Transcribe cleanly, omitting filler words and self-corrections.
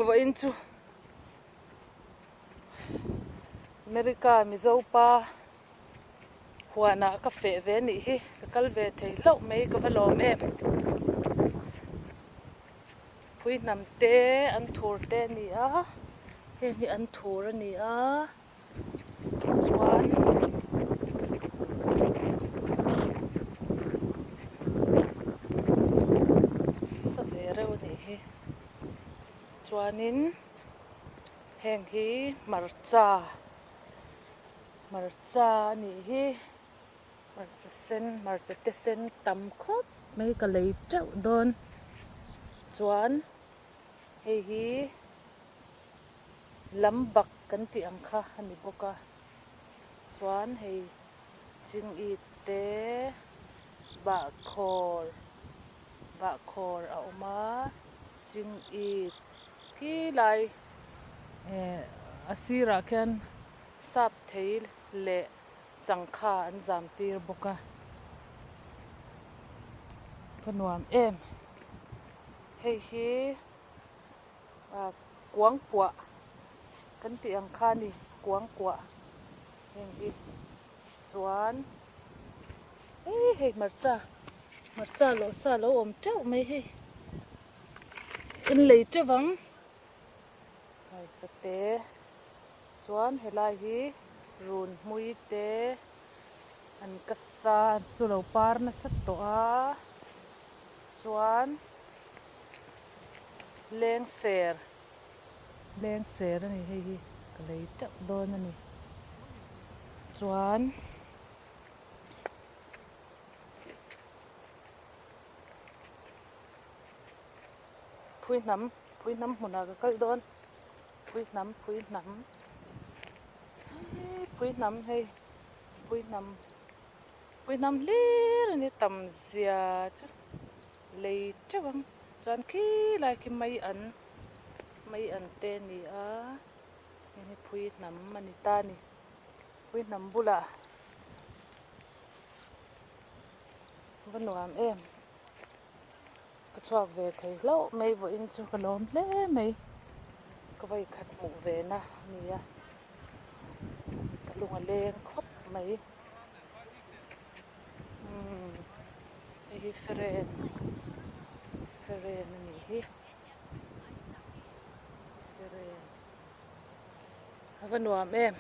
vậy chú America Mizo pa huan cà phê về nị hi cái về thấy lâu mấy cái lom em phui nằm té ăn thua té nị á thế nị ăn thua nị á chuan sa về rồi nị hi chuanin heng hi marcha nị hi marcha te sen tam khop mấy cái lấy trâu đôn chuan hei hi lambak kan ti ang kha ani boka chuan hei ching I te ba khor a oma ching I khi lai asira khan sap thei le changkha an zam tir boka panuam em hei hi quang pua kan ti ang kha ni quang pua heng hi chuan hei marcha lo sa lo om trâu mai hi in lei trewang hai chate chuan helai hi run mui te an kasa chu lo par na sat to a chuan leng ser ani hei hi kalei trap don ani chuan phui nam huna ka kal don phui nam hei phui nam lir ani tam zia chu lei trewang chuan khi lai ki mai an te ni a ni phui nam ani ta ni phui nam bula vanuam em ka chuak ve thei lo mai vo in chu ka lom hle mai ka vai khat mu ve na ni a ka lunga leng khop mai hi feren ni hi feren vanuam em